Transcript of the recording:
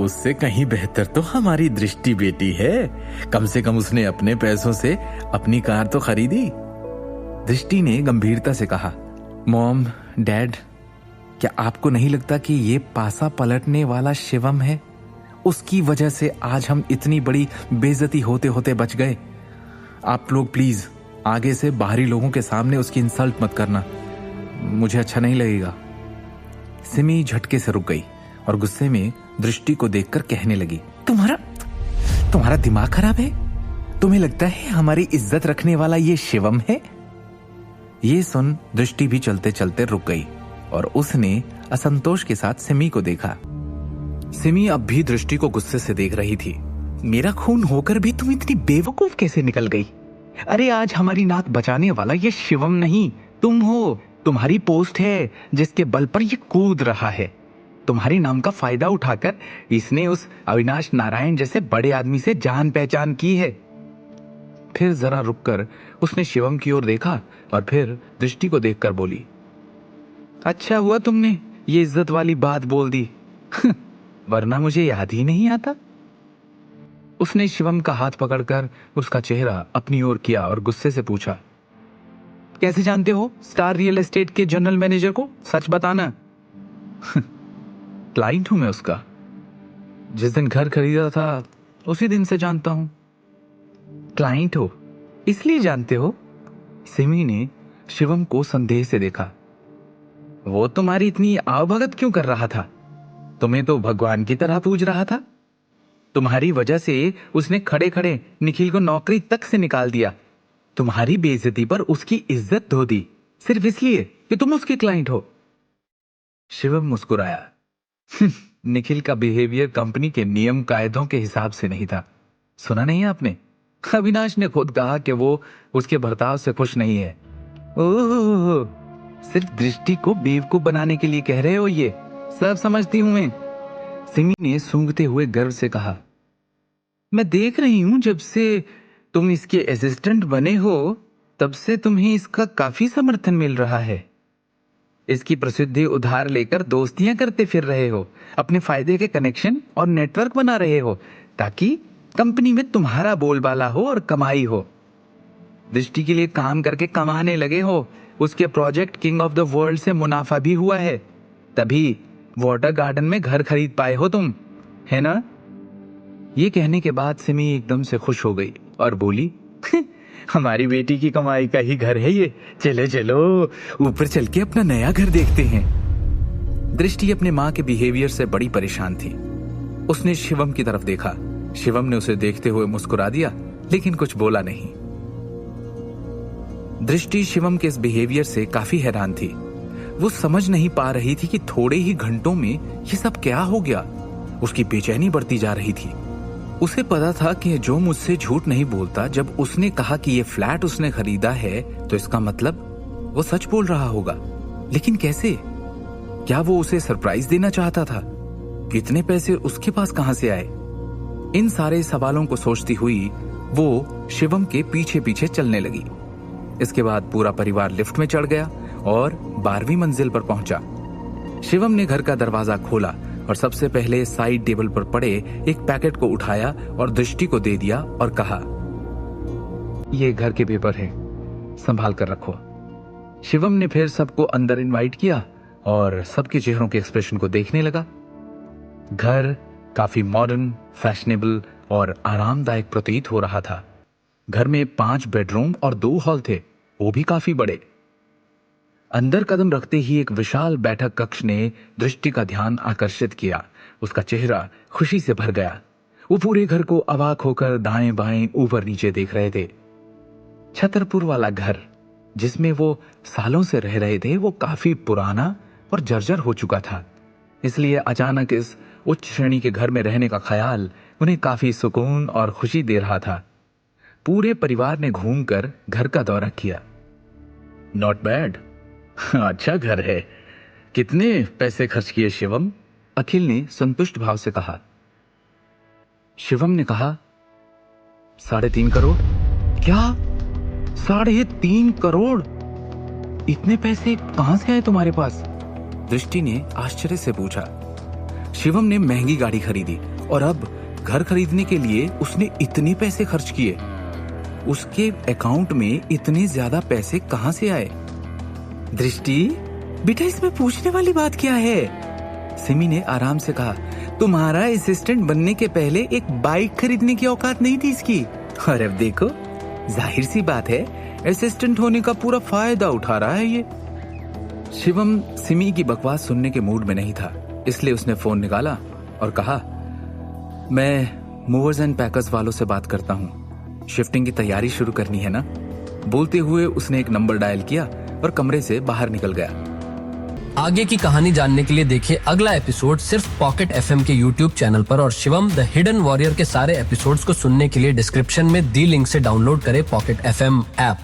उससे कहीं बेहतर तो हमारी दृष्टि बेटी है। कम से कम उसने अपने पैसों से अपनी कार तो खरीदी। दृष्टि ने गंभीरता से कहा, मॉम, डैड, क्या आपको नहीं लगता कि ये पासा पलटने वाला शिवम है? उसकी वजह से आज हम इतनी बड़ी बेइज्जती होते होते बच गए। आप लोग प्लीज आगे से बाहरी लोगों के सामने उसकी इंसल्ट मत करना, मुझे अच्छा नहीं लगेगा। सिमी झटके से रुक गई और गुस्से में दृष्टि को देखकर कहने लगी, तुम्हारा दिमाग खराब है? तुम्हें लगता है हमारी इज्जत रखने वाला ये शिवम है? ये सुन दृष्टि भी चलते चलते रुक गई और उसने असंतोष के साथ सिमी को देखा। सिमी अब भी दृष्टि को गुस्से से देख रही थी। मेरा खून होकर भी तुम इतनी बेवकूफ कैसे निकल गई? अरे आज हमारी नाक बचाने वाला ये शिवम नहीं, तुम हो। तुम्हारी पोस्ट है जिसके बल पर ये कूद रहा है। तुम्हारे नाम का फायदा उठाकर इसने उस अविनाश नारायण जैसे बड़े आदमी से जान पहचान की है। फिर जरा रुककर उसने शिवम की ओर देखा और फिर दृष्टि को देखकर बोली, अच्छा हुआ तुमने ये इज्जत वाली बात बोल दी, वरना मुझे याद ही नहीं आता। उसने शिवम का हाथ पकड़कर उसका चेहरा अपनी ओर किया और गुस्से से पूछा, कैसे जानते हो स्टार रियल एस्टेट के जनरल मैनेजर को? सच बताना। क्लाइंट हूं मैं उसका। जिस दिन घर खरीदा था उसी दिन से जानता हूं। क्लाइंट हो इसलिए जानते हो? सिमी ने शिवम को संदेह से देखा। वो तुम्हारी इतनी आवभगत क्यों कर रहा था? तुम्हें तो भगवान की तरह पूज रहा था। तुम्हारी वजह से उसने खड़े खड़े निखिल को नौकरी तक से निकाल दिया। तुम्हारी बेइज्जती पर उसकी इज्जत धो दी सिर्फ इसलिए कि तुम उसके क्लाइंट हो। शिवम मुस्कुराया। निखिल का बिहेवियर कंपनी के नियम कायदों के हिसाब से नहीं था। सुना नहीं आपने? अविनाश ने खुद कहा कि वो उसके बर्ताव से खुश नहीं है। ओह, सिर्फ दृष्टि को बेवकूफ बनाने के लिए कह रहे हो? ये सब समझती हूं मैं। सिमी ने सूंघते हुए गर्व से कहा, मैं देख रही हूं जब से तुम इसके असिस्टेंट बने हो तब से तुम्हें इसका काफी समर्थन मिल रहा है। इसकी प्रसिद्धि उधार लेकर दोस्तियां करते फिर रहे हो, अपने फायदे के कनेक्शन और नेटवर्क बना रहे हो ताकि कंपनी में तुम्हारा बोलबाला हो और कमाई हो। दृष्टि के लिए काम करके कमाने लगे हो। उसके project king of the world से मुनाफा भी हुआ है, तभी वाटर गार्डन में घर खरीद पाए हो तुम, है ना? ये कहने के बाद सिमी एकदम से खुश हो गई और बोली, हमारी बेटी की कमाई का ही घर है ये। चलो चलो ऊपर चल के अपना नया घर देखते हैं। दृष्टि अपने माँ के बिहेवियर से बड़ी परेशान थी। उसने शिवम की तरफ देखा। शिवम ने उसे देखते हुए मुस्कुरा दिया लेकिन कुछ बोला नहीं। दृष्टि शिवम के इस बिहेवियर से काफी हैरान थी। वो समझ नहीं पा रही थी कि थोड़े ही घंटों में ये सब क्या हो गया। उसकी बेचैनी बढ़ती जा रही थी। उसे पता था कि जो मुझसे झूठ नहीं बोलता, जब उसने कहा कि ये फ्लैट उसने खरीदा है तो इसका मतलब वो सच बोल रहा होगा। लेकिन कैसे? क्या वो उसे सरप्राइज देना चाहता था? इतने पैसे उसके पास कहां से आए? इन सारे सवालों को सोचती हुई वो शिवम के पीछे पीछे चलने लगी। इसके बाद पूरा परिवार लिफ्ट में चढ़ गया और 12वीं मंजिल पर पहुंचा। शिवम ने घर का दरवाजा खोला और सबसे पहले साइड टेबल पर पड़े एक पैकेट को उठाया और दृष्टि को दे दिया और कहा, ये घर के पेपर है, संभाल कर रखो। शिवम ने फिर सबको अंदर इनवाइट किया और सबके चेहरों के एक्सप्रेशन को देखने लगा। घर काफी मॉडर्न, फैशनेबल और आरामदायक प्रतीत हो रहा था। घर में 5 बेडरूम और 2 हॉल थे, वो भी काफी बड़े। अंदर कदम रखते ही एक विशाल बैठक कक्ष ने दृष्टि का ध्यान आकर्षित किया। उसका चेहरा खुशी से भर गया। वो पूरे घर को अवाक होकर दाएं बाएं ऊपर नीचे देख रहे थे। छतरपुर वाला घर जिसमें वो सालों से रह रहे थे वो काफी पुराना और जर्जर हो चुका था, इसलिए अचानक इस उच्च श्रेणी के घर में रहने का ख्याल उन्हें काफी सुकून और खुशी दे रहा था। पूरे परिवार ने घूमकर घर का दौरा किया। नॉट बैड, अच्छा घर है। कितने पैसे खर्च किए शिवम? अखिल ने संतुष्ट भाव से कहा। शिवम ने कहा, 3.5 करोड़। क्या? 3.5 करोड़? इतने पैसे कहां से आए तुम्हारे पास? दृष्टि ने आश्चर्य से पूछा। शिवम ने महंगी गाड़ी खरीदी और अब घर खरीदने के लिए उसने इतने पैसे खर्च किए। उसके अकाउंट में इतने ज्यादा पैसे कहां से आए? दृष्टि, बेटा इसमें पूछने वाली बात क्या है? सिमी ने आराम से कहा, तुम्हारा असिस्टेंट बनने के पहले एक बाइक खरीदने की औकात नहीं थी इसकी, और अब देखो, जाहिर सी बात है असिस्टेंट होने का पूरा फायदा उठा रहा है ये। शिवम सिमी की बकवास सुनने के मूड में नहीं था, इसलिए उसने फोन निकाला और कहा, मैं मूवर्स एंड पैकर्स वालों से बात करता हूँ, शिफ्टिंग की तैयारी शुरू करनी है ना। बोलते हुए उसने एक नंबर डायल किया और कमरे से बाहर निकल गया। आगे की कहानी जानने के लिए देखिए अगला एपिसोड सिर्फ पॉकेट एफएम के यूट्यूब चैनल पर, और शिवम द हिडन वॉरियर के सारे एपिसोड्स को सुनने के लिए डिस्क्रिप्शन में दी लिंक से डाउनलोड करें पॉकेट एफएम ऐप।